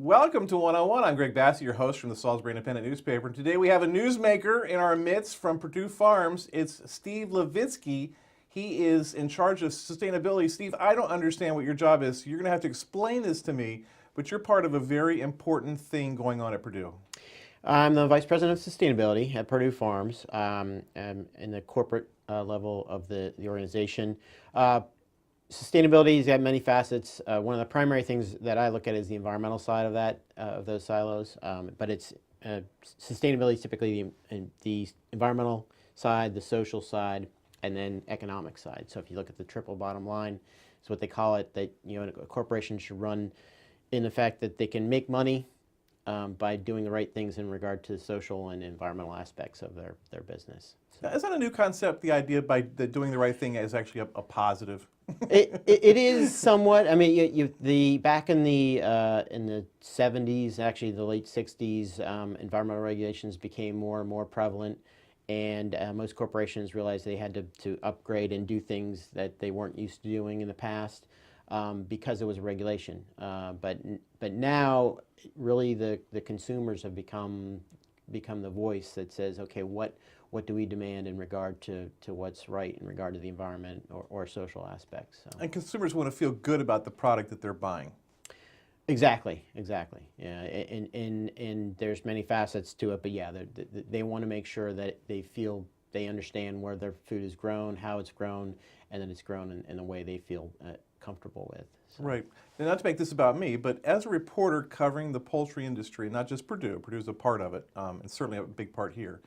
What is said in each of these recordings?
Welcome to 101. I'm Greg Bassett, your host from the Salisbury Independent newspaper. And today we have a newsmaker in our midst from Perdue Farms. It's Steve Levitsky. He is in charge of sustainability. Steve, I don't understand what your job is, so you're going to have to explain this to me, but you're part of a very important thing going on at Perdue. I'm the Vice President of Sustainability at Perdue Farms, in the corporate level of the organization. Sustainability has got many facets. One of the primary things that I look at is the environmental side of that, of those silos. But it's sustainability is typically the environmental side, the social side, and then economic side. So if you look at the triple bottom line, it's what they call it. That a corporation should run in the fact that they can make money by doing the right things in regard to social and environmental aspects of their business. So. Is that a new concept, the idea that doing the right thing is actually a positive? It is somewhat. I mean, back in the 70s, actually the late 60s, environmental regulations became more and more prevalent, and most corporations realized they had to upgrade and do things that they weren't used to doing in the past because it was a regulation. But now, really, the consumers have become the voice that says, okay, what do we demand in regard to what's right in regard to the environment or social aspects. So. And consumers want to feel good about the product that they're buying. Exactly. Yeah, and there's many facets to it, but yeah, they want to make sure that they understand where their food is grown, how it's grown, and that it's grown in a way they feel comfortable with. So. Right. And not to make this about me, but as a reporter covering the poultry industry, not just Purdue's a part of it, and certainly a big part here.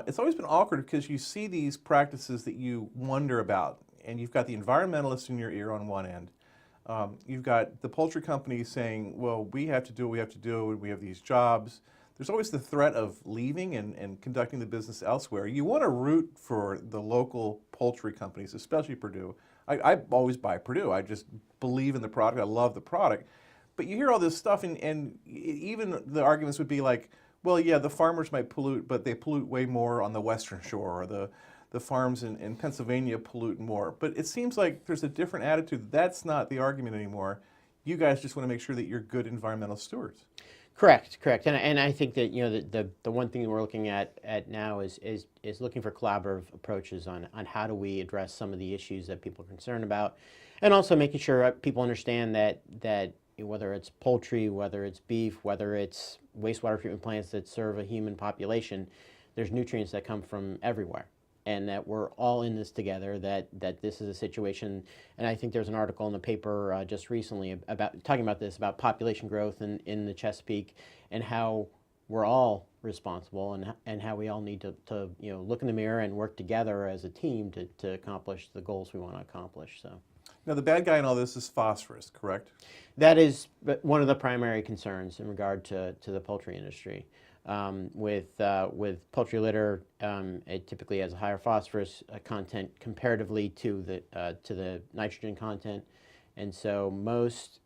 It's always been awkward because you see these practices that you wonder about, and you've got the environmentalists in your ear on one end. You've got the poultry companies saying, well, we have to do what we have to do, and we have these jobs. There's always the threat of leaving and conducting the business elsewhere. You want to root for the local poultry companies, especially Perdue. I always buy Perdue. I just believe in the product. I love the product. But you hear all this stuff, and even the arguments would be like, well, yeah, the farmers might pollute, but they pollute way more on the Western Shore, or the farms in Pennsylvania pollute more. But it seems like there's a different attitude. That's not the argument anymore. You guys just want to make sure that you're good environmental stewards. Correct. And I think that the one thing that we're looking at now is looking for collaborative approaches on how do we address some of the issues that people are concerned about, and also making sure people understand that whether it's poultry, whether it's beef, whether it's wastewater treatment plants that serve a human population, there's nutrients that come from everywhere, and that we're all in this together, that this is a situation. And I think there's an article in the paper just recently talking about population growth in the Chesapeake, and how we're all responsible, and how we all need to look in the mirror and work together as a team to accomplish the goals we want to accomplish. So. Now, the bad guy in all this is phosphorus, correct? That is one of the primary concerns in regard to the poultry industry. With poultry litter, it typically has a higher phosphorus content comparatively to the nitrogen content, and so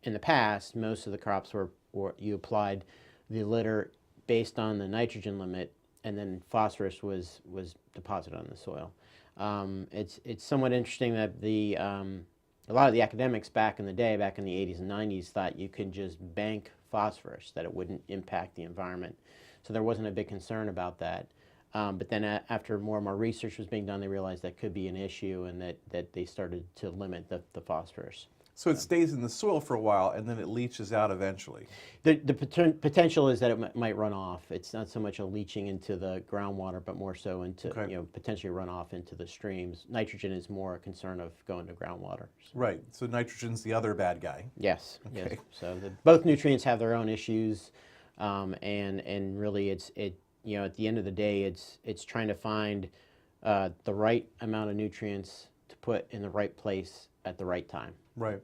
in the past, most of the crops were you applied the litter based on the nitrogen limit, and then phosphorus was deposited on the soil. It's somewhat interesting that a lot of the academics back in the day, back in the 80s and 90s, thought you could just bank phosphorus, that it wouldn't impact the environment. So there wasn't a big concern about that. But then after more and more research was being done, they realized that could be an issue, and that they started to limit the phosphorus. So it stays in the soil for a while, and then it leaches out eventually. The potential is that it might run off. It's not so much a leaching into the groundwater, but more so into potentially run off into the streams. Nitrogen is more a concern of going to groundwater. So. Right. So nitrogen's the other bad guy. Yes. Okay. Yes. So both nutrients have their own issues, and really at the end of the day, it's trying to find the right amount of nutrients to put in the right place at the right time. Right.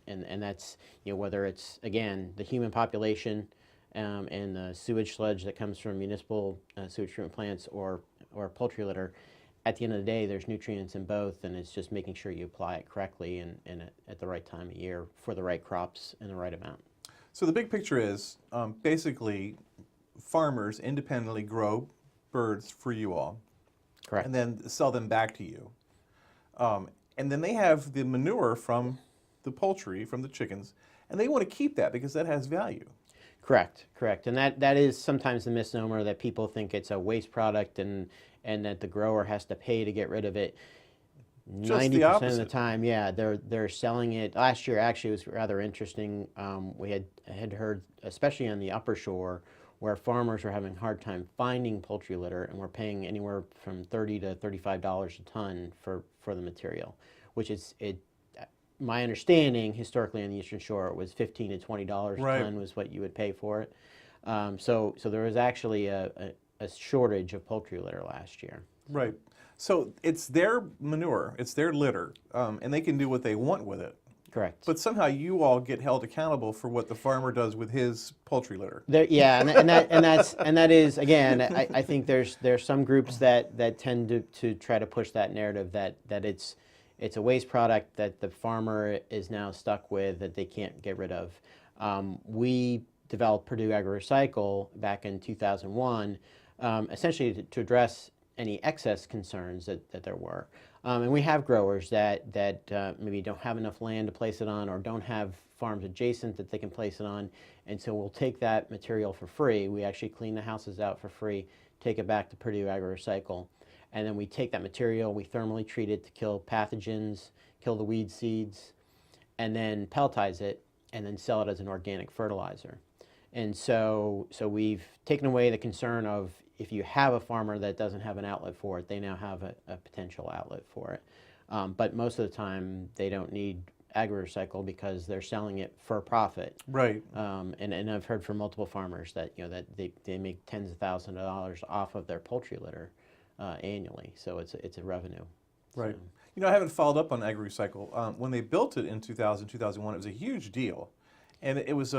And that's, whether it's, again, the human population and the sewage sludge that comes from municipal sewage treatment plants or poultry litter, at the end of the day, there's nutrients in both, and it's just making sure you apply it correctly and at the right time of year for the right crops and the right amount. So the big picture is basically farmers independently grow birds for you all. Correct. And then sell them back to you. And then they have the manure from the poultry, from the chickens, and they want to keep that because that has value. Correct, correct. And that is sometimes the misnomer that people think it's a waste product and that the grower has to pay to get rid of it. Just the 90% of the opposite. time, yeah, they're selling it. Last year, actually, it was rather interesting. We had heard, especially on the upper shore, where farmers were having a hard time finding poultry litter, and were paying anywhere from $30 to $35 a ton for the material, which is it. My understanding, historically on the Eastern Shore, it was $15 to $20 a Right. ton was what you would pay for it. So there was actually a shortage of poultry litter last year. Right. So it's their manure, it's their litter, and they can do what they want with it. Correct. But somehow you all get held accountable for what the farmer does with his poultry litter. Yeah, and that is again. I think there's some groups that tend to try to push that narrative that it's a waste product that the farmer is now stuck with that they can't get rid of. We developed Perdue AgriRecycle back in 2001, essentially to address any excess concerns that there were. And we have growers that maybe don't have enough land to place it on or don't have farms adjacent that they can place it on. And so we'll take that material for free. We actually clean the houses out for free, take it back to Perdue AgriRecycle. And then we take that material, we thermally treat it to kill pathogens, kill the weed seeds, and then pelletize it and then sell it as an organic fertilizer. And so we've taken away the concern of if you have a farmer that doesn't have an outlet for it, they now have a potential outlet for it. But most of the time, they don't need AgriRecycle because they're selling it for profit. Right. And I've heard from multiple farmers that that they make tens of thousands of dollars off of their poultry litter annually. So it's a revenue. Right. So. I haven't followed up on AgriRecycle. When they built it in 2000, 2001, it was a huge deal. And it was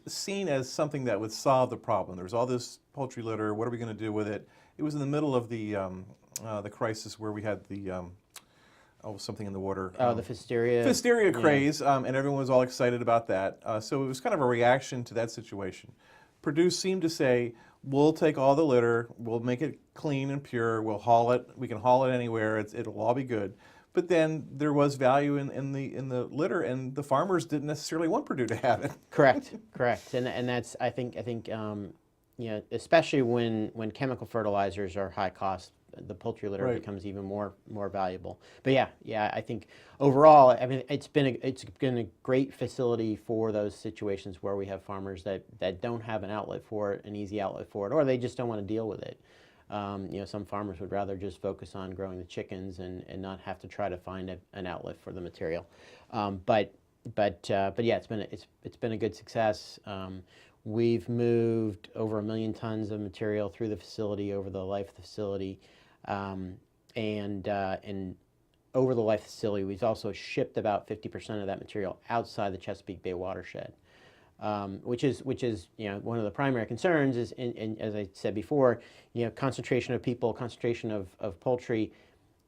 seen as something that would solve the problem. There was all this poultry litter. What are we going to do with it? It was in the middle of the crisis where we had the something in the water. The Pfiesteria. Pfiesteria craze, and everyone was all excited about that. So it was kind of a reaction to that situation. Purdue seemed to say, we'll take all the litter, we'll make it clean and pure, we'll haul it, we can haul it anywhere, it'll all be good. But then there was value in the litter, and the farmers didn't necessarily want Purdue to have it. Correct, and that's I think especially when chemical fertilizers are high cost, the poultry litter Right. becomes even more valuable. But yeah, I think overall, I mean, it's been a great facility for those situations where we have farmers that don't have an outlet for it, an easy outlet for it, or they just don't want to deal with it. Some farmers would rather just focus on growing the chickens and not have to try to find an outlet for the material. But yeah, it's been a good success. We've moved over 1 million tons of material through the facility over the life of the facility, and over the life of the facility, we've also shipped about 50% of that material outside the Chesapeake Bay watershed. Which is one of the primary concerns is, and as I said before, concentration of people, concentration of poultry,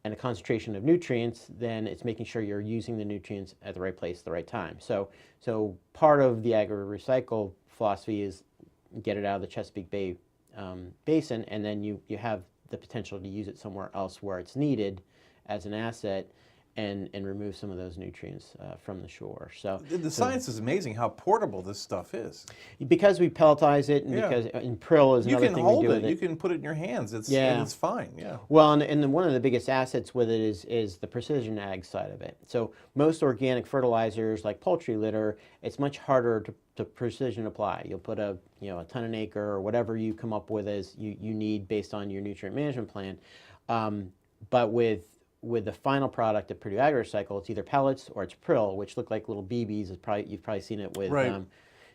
and a concentration of nutrients. Then it's making sure you're using the nutrients at the right place at the right time. So part of the AgriRecycle philosophy is get it out of the Chesapeake Bay basin, and then you have the potential to use it somewhere else where it's needed as an asset. And remove some of those nutrients from the shore. So The science is amazing how portable this stuff is. because we pelletize it, and Yeah. because and prill is You another can thing hold we do it, with you it. can put it in your hands. It's fine. Yeah. Well, and one of the biggest assets with it is the precision ag side of it. So most organic fertilizers like poultry litter, it's much harder to precision apply. You'll put a ton an acre or whatever you come up with as you need based on your nutrient management plan. But with the final product at Purdue AgriRecycle, it's either pellets or it's prill, which look like little BBs. You've probably seen it with Right.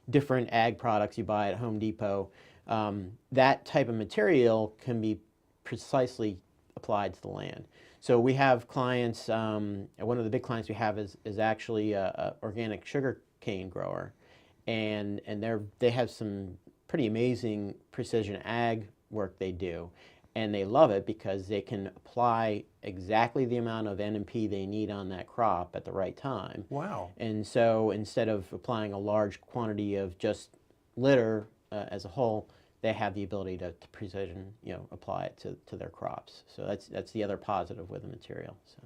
different ag products you buy at Home Depot. That type of material can be precisely applied to the land. So we have clients. One of the big clients we have is actually a organic sugar cane grower, and they have some pretty amazing precision ag work they do. And they love it because they can apply exactly the amount of N and P they need on that crop at the right time. Wow. And so instead of applying a large quantity of just litter as a whole, they have the ability to precision, apply it to their crops. So that's the other positive with the material. So.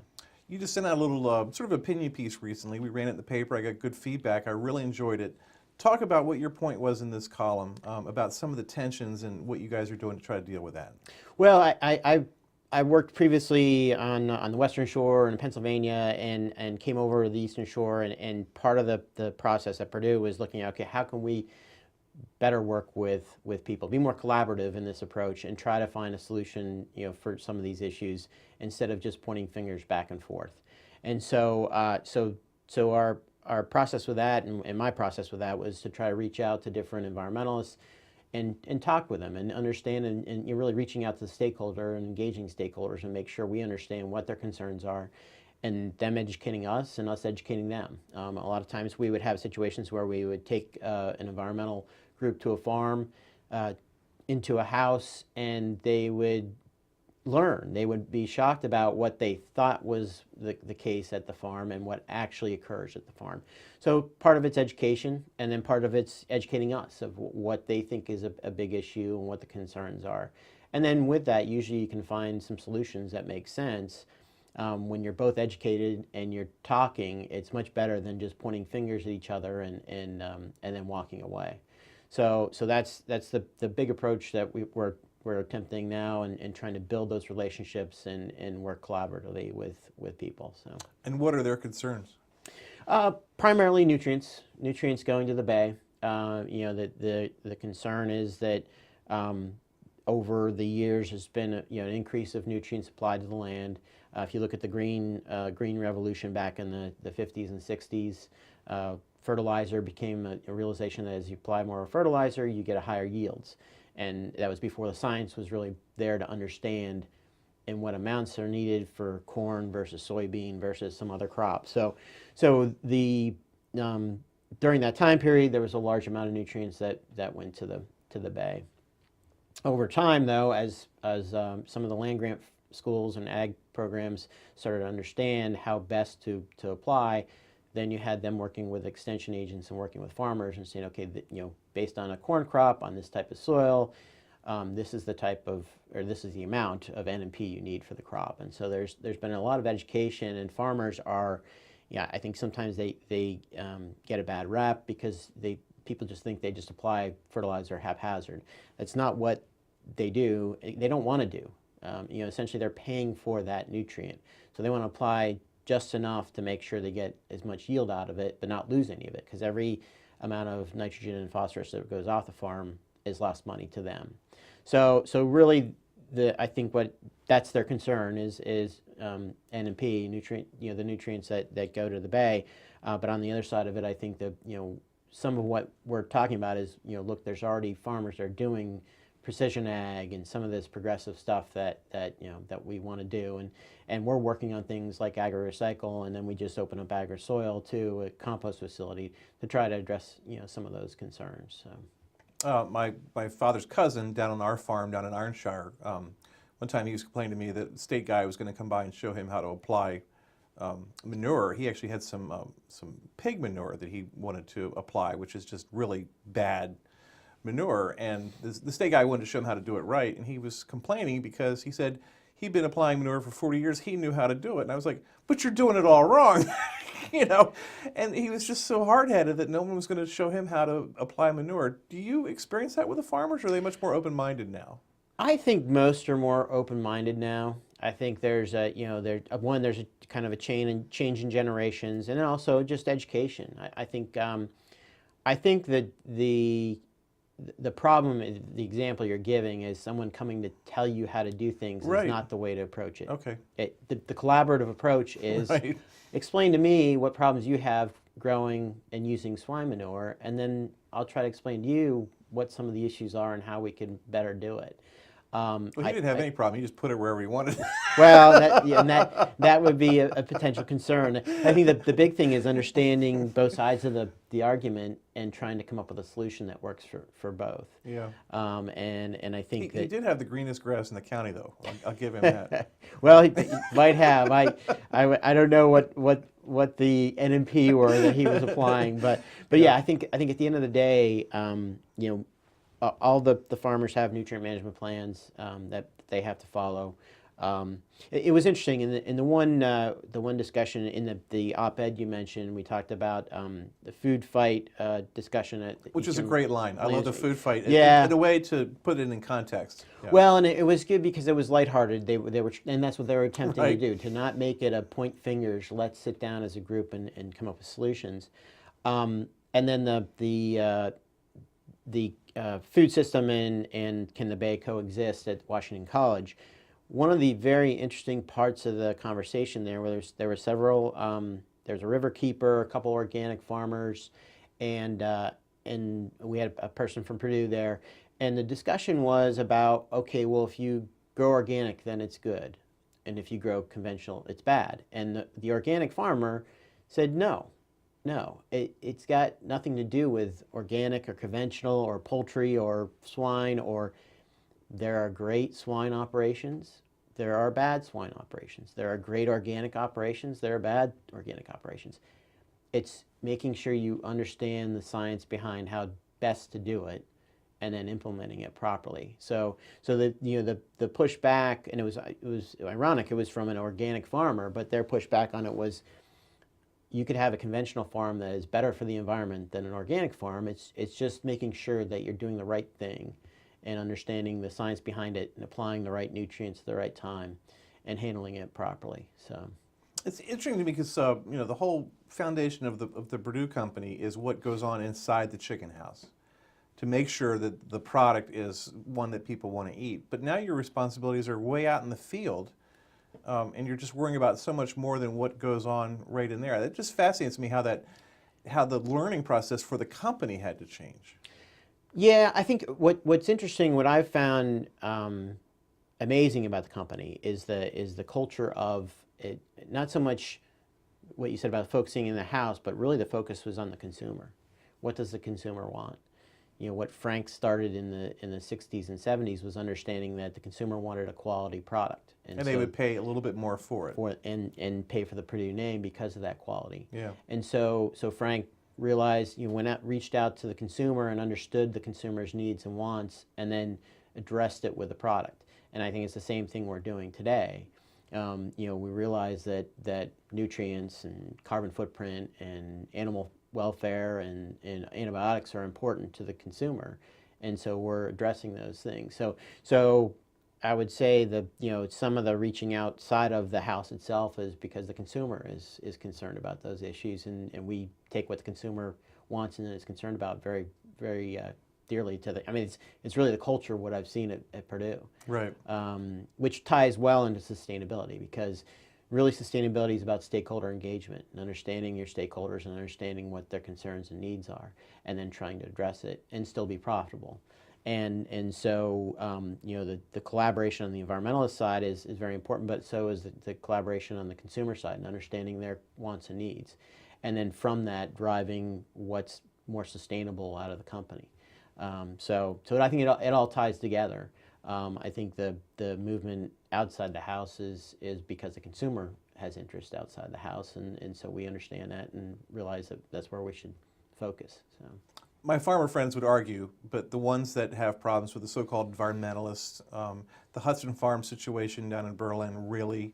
You just sent out a little sort of opinion piece recently. We ran it in the paper. I got good feedback. I really enjoyed it. Talk about what your point was in this column about some of the tensions and what you guys are doing to try to deal with that. Well, I worked previously on the Western Shore in Pennsylvania and came over to the Eastern Shore, and part of the process at Purdue was looking at, okay, how can we better work with people, be more collaborative in this approach, and try to find a solution, for some of these issues instead of just pointing fingers back and forth. And so our process with that, and my process with that, was to try to reach out to different environmentalists and talk with them and understand, and you're really reaching out to the stakeholder and engaging stakeholders and make sure we understand what their concerns are, and them educating us and us educating them. A lot of times we would have situations where we would take an environmental group to a farm, into a house, and they would learn. They would be shocked about what they thought was the case at the farm and what actually occurs at the farm. So part of it's education, and then part of it's educating us of what they think is a big issue and what the concerns are. And then with that, usually you can find some solutions that make sense. When you're both educated and you're talking, it's much better than just pointing fingers at each other and then walking away. So that's the big approach that we're attempting now, and trying to build those relationships and work collaboratively with people. So. And what are their concerns? Primarily nutrients going to the bay. The concern is that over the years there's been an increase of nutrients applied to the land. If you look at the green revolution back in the 50s and 60s, fertilizer became a realization that as you apply more fertilizer, you get a higher yields. And that was before the science was really there to understand in what amounts are needed for corn versus soybean versus some other crop. So during that time period, there was a large amount of nutrients that went to the bay. Over time, though, as some of the land grant schools and ag programs started to understand how best to apply, then you had them working with extension agents and working with farmers and saying, okay, based on a corn crop on this type of soil, this is the amount of N and P you need for the crop. And so there's been a lot of education, and farmers are, I think sometimes they get a bad rap because people just think they just apply fertilizer haphazard. That's not what they do. They don't want to do. Essentially they're paying for that nutrient, so they want to apply just enough to make sure they get as much yield out of it, but not lose any of it, because every amount of nitrogen and phosphorus that goes off the farm is lost money to them. So really, I think that's their concern is N and P, the nutrients that go to the bay. But on the other side of it, I think that some of what we're talking about is look, there's already farmers that are doing precision ag and some of this progressive stuff that we want to do, and we're working on things like agri-recycle, and then we just open up agri-soil too, a compost facility, to try to address some of those concerns. So. My father's cousin down on our farm down in Ironshire, one time he was complaining to me that the state guy was going to come by and show him how to apply manure. He actually had some pig manure that he wanted to apply, which is just really bad manure, and the state guy wanted to show him how to do it right, and he was complaining because he said he'd been applying manure for 40 years, he knew how to do it, and I was like, but you're doing it all wrong. And he was just so hard-headed that no one was going to show him how to apply manure. Do you experience that with the farmers, or are they much more open-minded now? I think most are more open-minded now. I think there's a kind of a change in generations, and also just education. I think that the problem, the example you're giving, is someone coming to tell you how to do things Right. is not the way to approach it. Okay. The collaborative approach is Right. explain to me what problems you have growing and using swine manure, and then I'll try to explain to you what some of the issues are and how we can better do it. Well, he didn't have any problem. He just put it wherever he wanted. Well, that would be a potential concern. I think the big thing is understanding both sides of the argument and trying to come up with a solution that works for both. Yeah. And I think He did have the greenest grass in the county, though. I'll give him that. Well, he might have. I don't know what the NMP were that he was applying, but yeah, I think at the end of the day, all the farmers have nutrient management plans that they have to follow. It was interesting in the one discussion in the op-ed you mentioned. We talked about the food fight discussion. Which is a great line. I love the food fight. Yeah. In a way to put it in context. Yeah. Well, and it was good because it was lighthearted. They were, and that's what they were attempting Right. to do, to not make it a point fingers. Let's sit down as a group and come up with solutions. And then the food system and can the Bay coexist at Washington College? One of the very interesting parts of the conversation there were several. There's a river keeper, a couple organic farmers, and we had a person from Purdue there. And the discussion was about, okay, well, if you grow organic, then it's good. And if you grow conventional, it's bad. And the organic farmer said, no, it's got nothing to do with organic or conventional or poultry or swine. Or there are great swine operations. There are bad swine operations. There are great organic operations. There are bad organic operations. It's making sure you understand the science behind how best to do it, and then implementing it properly. So the pushback, and it was ironic. It was from an organic farmer, but their pushback on it was, you could have a conventional farm that is better for the environment than an organic farm. It's just making sure that you're doing the right thing, and understanding the science behind it, and applying the right nutrients at the right time, and handling it properly. So it's interesting to me because the whole foundation of the Purdue company is what goes on inside the chicken house, to make sure that the product is one that people want to eat. But now your responsibilities are way out in the field, and you're just worrying about so much more than what goes on right in there. That just fascinates me how the learning process for the company had to change. Yeah, I think what's interesting, what I've found amazing about the company is the culture of it. Not so much what you said about focusing in the house, but really the focus was on the consumer. What does the consumer want? What Frank started in the 60s and 70s was understanding that the consumer wanted a quality product, and they would pay a little bit more for it. And pay for the Purdue name because of that quality. Yeah. And so Frank realized, reached out to the consumer and understood the consumer's needs and wants, and then addressed it with a product. And I think it's the same thing we're doing today. We realize that nutrients and carbon footprint and animal welfare and antibiotics are important to the consumer, and so we're addressing those things. So I would say that some of the reaching outside of the house itself is because the consumer is concerned about those issues, and we take what the consumer wants and is concerned about very, very dearly to the. I mean, it's really the culture of what I've seen at Purdue, right? Which ties well into sustainability, because really sustainability is about stakeholder engagement and understanding your stakeholders and understanding what their concerns and needs are, and then trying to address it and still be profitable. And so the collaboration on the environmentalist side is very important, but so is the collaboration on the consumer side and understanding their wants and needs, and then from that driving what's more sustainable out of the company. So I think it all ties together. I think the movement outside the house is because the consumer has interest outside the house, and so we understand that and realize that that's where we should focus. So. My farmer friends would argue, but the ones that have problems with the so-called environmentalists, the Hudson Farm situation down in Berlin really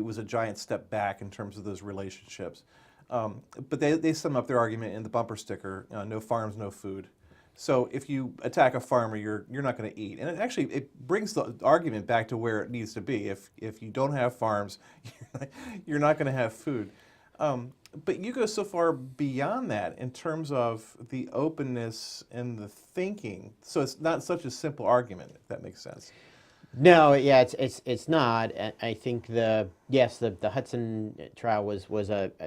was a giant step back in terms of those relationships. But they sum up their argument in the bumper sticker, no farms, no food. So if you attack a farmer, you're not going to eat. And it brings the argument back to where it needs to be. If you don't have farms, you're not going to have food. But you go so far beyond that in terms of the openness and the thinking. So it's not such a simple argument, if that makes sense. No, yeah, it's not. I think the Hudson trial was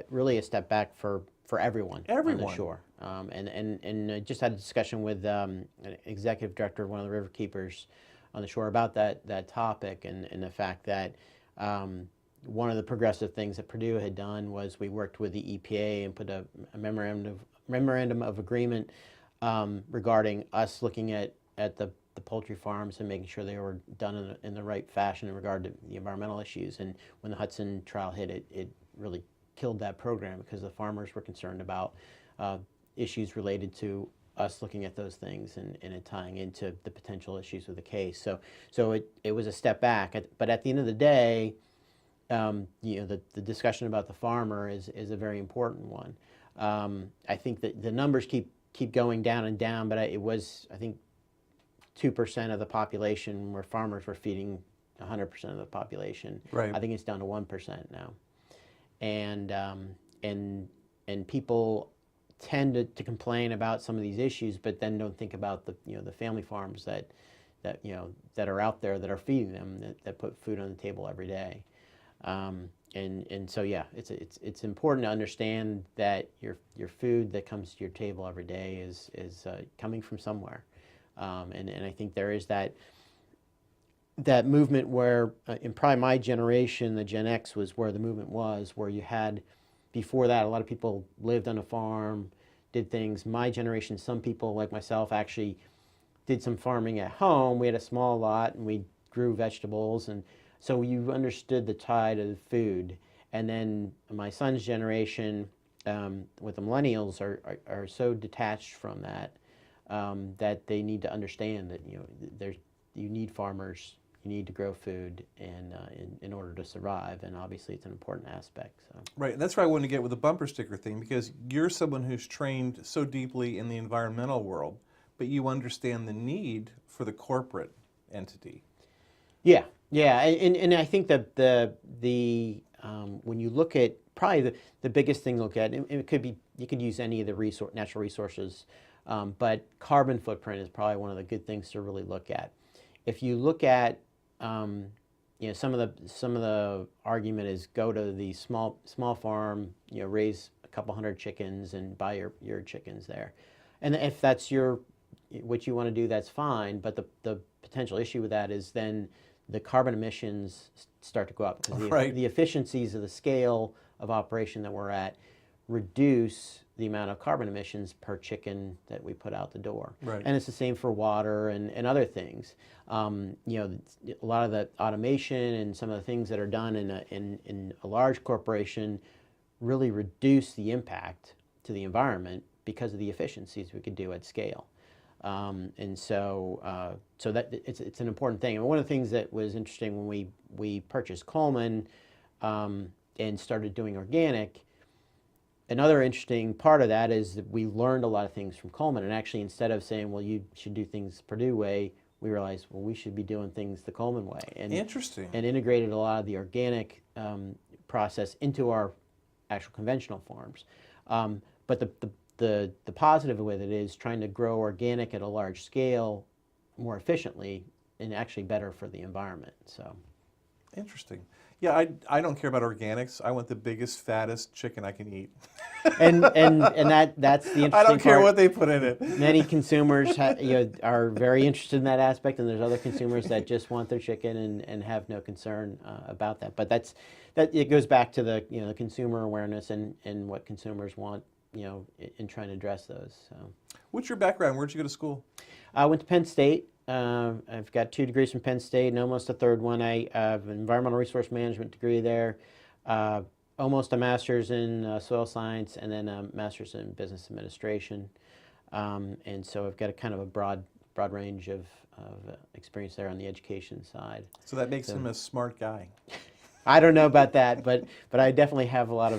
really a step back for everyone on the shore. And I just had a discussion with an executive director of one of the river keepers on the shore about that topic, and the fact that one of the progressive things that Purdue had done was we worked with the EPA and put a memorandum of agreement regarding us looking at the poultry farms and making sure they were done in the right fashion in regard to the environmental issues. And when the Hudson trial hit, it really killed that program because the farmers were concerned about issues related to us looking at those things and it tying into the potential issues with the case. So it was a step back. But at the end of the day, the discussion about the farmer is a very important one. I think that the numbers keep going down and down, but it was, I think, 2% of the population where farmers were feeding 100% of the population. Right. I think it's down to 1% now. And people tend to complain about some of these issues, but then don't think about the family farms that are out there that are feeding them, that put food on the table every day. And so yeah, it's important to understand that your food that comes to your table every day is coming from somewhere. And I think there is that movement where, in probably my generation, the Gen X was where the movement was, where you had, before that, a lot of people lived on a farm, did things. My generation, some people like myself actually did some farming at home. We had a small lot and we grew vegetables, and so you understood the tide of food. And then my son's generation, with the millennials, are so detached from that, that they need to understand that you need farmers, you need to grow food, and in order to survive, and obviously it's an important aspect. So. Right, and that's where I wanted to get with the bumper sticker thing, because you're someone who's trained so deeply in the environmental world, but you understand the need for the corporate entity. Yeah, and I think that when you look at, probably the biggest thing to look at, it could be, you could use any of the natural resources, but carbon footprint is probably one of the good things to really look at. If you look at, some of the argument is go to the small farm, raise a couple hundred chickens and buy your chickens there, and if that's what you want to do, that's fine. But the potential issue with that is then the carbon emissions start to go up, because the efficiencies of the scale of operation that we're at reduce the amount of carbon emissions per chicken that we put out the door. Right. And it's the same for water and other things. A lot of the automation and some of the things that are done in a large corporation really reduce the impact to the environment because of the efficiencies we could do at scale. And so that it's an important thing. And one of the things that was interesting when we purchased Coleman and started doing organic, another interesting part of that is that we learned a lot of things from Coleman. And actually, instead of saying, well, you should do things Perdue way, we realized, well, we should be doing things the Coleman way. And interesting. And integrated a lot of the organic process into our actual conventional farms. But the positive with it is trying to grow organic at a large scale more efficiently and actually better for the environment. So interesting. Yeah, I don't care about organics. I want the biggest, fattest chicken I can eat. and that's the interesting part. I don't care what they put in it. Many consumers are very interested in that aspect, and there's other consumers that just want their chicken and have no concern about that. But that it goes back to the consumer awareness and what consumers want, in trying to address those. So. What's your background? Where'd you go to school? I went to Penn State. I've got 2 degrees from Penn State and almost a third one. I have an environmental resource management degree there, almost a master's in soil science, and then a master's in business administration. And so I've got a kind of a broad range of experience there on the education side. So that makes him a smart guy. I don't know about that, but I definitely have a lot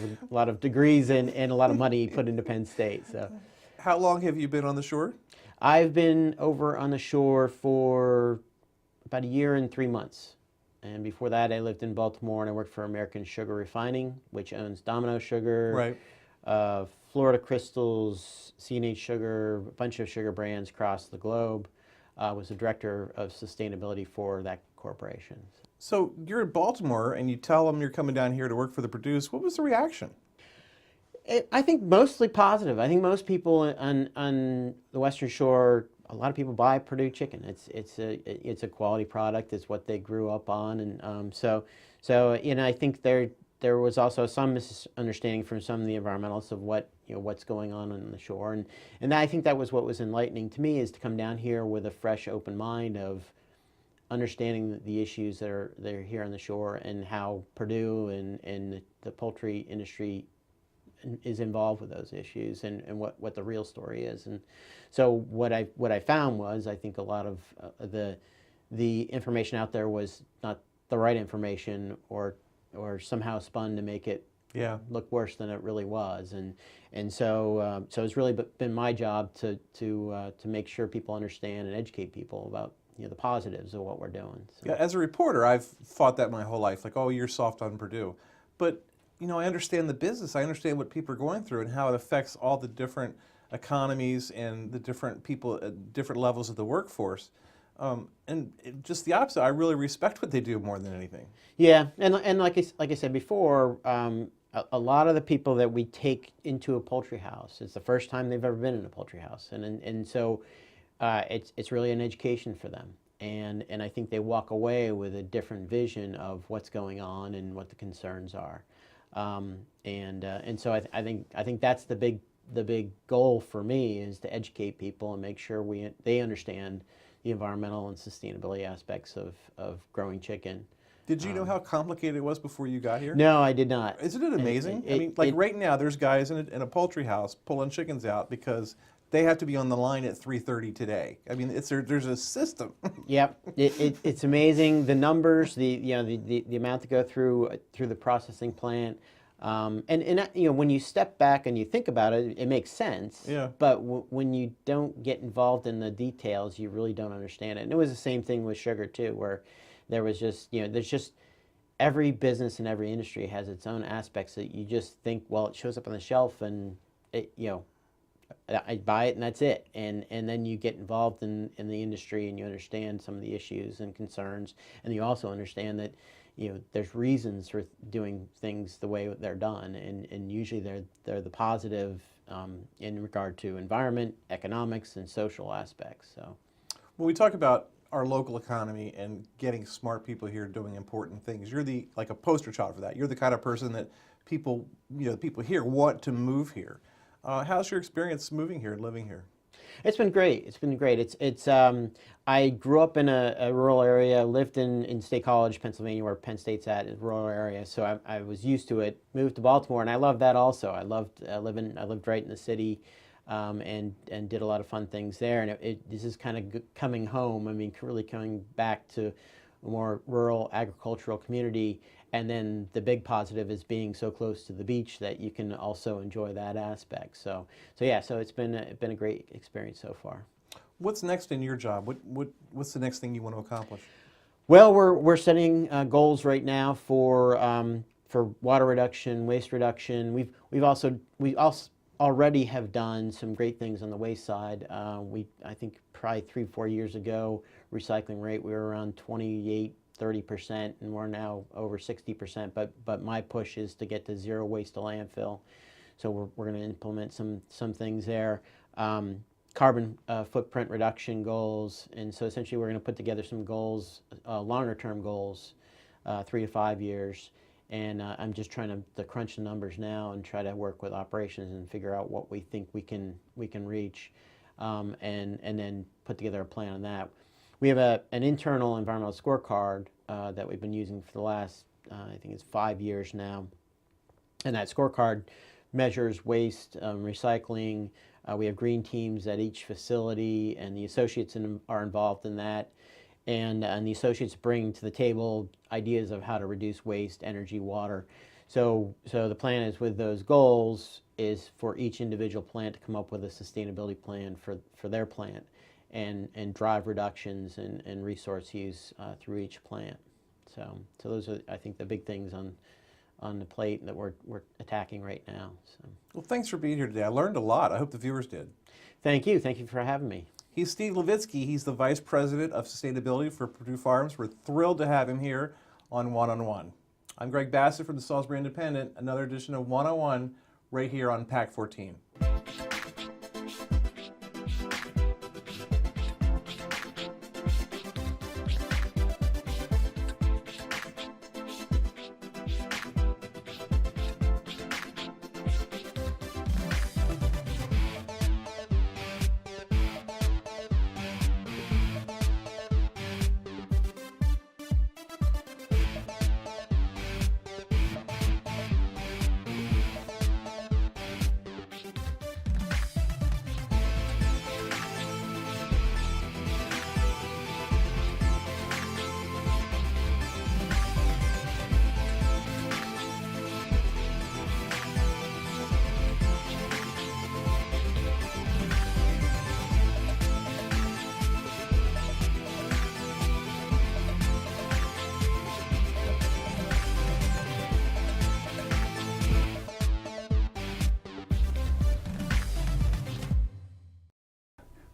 of degrees and a lot of money put into Penn State. So, how long have you been on the shore? I've been over on the shore for about 1 year and 3 months. And before that, I lived in Baltimore and I worked for American Sugar Refining, which owns Domino Sugar, right. Florida Crystals, C&H Sugar, a bunch of sugar brands across the globe. Was the director of sustainability for that corporation. So you're in Baltimore and you tell them you're coming down here to work for the Perdues. What was the reaction? I think mostly positive. I think most people on the Western Shore, a lot of people buy Perdue chicken. It's a quality product. It's what they grew up on, and so I think there was also some misunderstanding from some of the environmentalists of what's going on the shore, and I think that was what was enlightening to me, is to come down here with a fresh, open mind of understanding the issues that are here on the shore and how Perdue and the poultry industry is involved with those issues and what the real story is. And so what I found was, I think a lot of the information out there was not the right information, or somehow spun to make it look worse than it really was. And so it's really been my job to make sure people understand and educate people about the positives of what we're doing. So. Yeah, as a reporter, I've thought that my whole life, like, oh, you're soft on Purdue. But, I understand the business. I understand what people are going through and how it affects all the different economies and the different people at different levels of the workforce. Just the opposite, I really respect what they do more than anything. Yeah, and like I said before, a lot of the people that we take into a poultry house, it's the first time they've ever been in a poultry house, and so it's really an education for them, and I think they walk away with a different vision of what's going on and what the concerns are, and so I think that's the big goal for me, is to educate people and make sure they understand the environmental and sustainability aspects of growing chicken. Did you know how complicated it was before you got here? No, I did not. Isn't it amazing? I mean, right now, there's guys in a poultry house pulling chickens out because they have to be on the line at 3:30 today. I mean, there's a system. Yep, it's amazing, the numbers, the amount to go through the processing plant, and when you step back and you think about it, it makes sense. Yeah. But when you don't get involved in the details, you really don't understand it. And it was the same thing with sugar too, where there was there's just every business and every industry has its own aspects that you just think, well, it shows up on the shelf and I buy it and that's it. And then you get involved in the industry and you understand some of the issues and concerns, and you also understand that there's reasons for doing things the way they're done, and usually they're the positive in regard to environment, economics, and social aspects. So when we talk about our local economy and getting smart people here doing important things, you're like a poster child for that. You're the kind of person that people here want to move here. How's your experience moving here and living here? It's been great. It's been great. I grew up in a rural area, lived in State College, Pennsylvania, where Penn State's at, a rural area. So I was used to it. Moved to Baltimore, and I loved that also. I lived right in the city, and did a lot of fun things there. And this is kind of coming home. I mean, really coming back to a more rural agricultural community. And then the big positive is being so close to the beach that you can also enjoy that aspect. So it's been a great experience so far. What's next in your job? What's the next thing you want to accomplish? Well, we're setting goals right now for water reduction, waste reduction. We also already have done some great things on the waste side. I think probably 3-4 years ago, recycling rate, we were around 28-30%, and we're now over 60%. But my push is to get to zero waste to landfill. So we're going to implement some things there. Carbon footprint reduction goals, and so essentially we're going to put together some goals, longer term goals, 3 to 5 years. And I'm just trying to crunch the numbers now and try to work with operations and figure out what we think we can reach, and then put together a plan on that. We have an internal environmental scorecard that we've been using for the last, I think it's 5 years now. And that scorecard measures waste, recycling. We have green teams at each facility, and the associates are involved in that. And the associates bring to the table ideas of how to reduce waste, energy, water. So the plan is, with those goals, is for each individual plant to come up with a sustainability plan for their plant, and drive reductions and resource use through each plant. So those are, I think, the big things on the plate that we're attacking right now. So. Well, thanks for being here today. I learned a lot. I hope the viewers did. Thank you. Thank you for having me. He's Steve Levitsky. He's the Vice President of Sustainability for Perdue Farms. We're thrilled to have him here on One-on-One. I'm Greg Bassett from the Salisbury Independent. Another edition of One-on-One right here on PAC 14.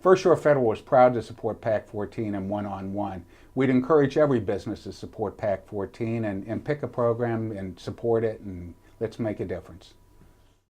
First Shore Federal is proud to support PAC 14 and one-on-one. We'd encourage every business to support PAC 14 and pick a program and support it, and let's make a difference.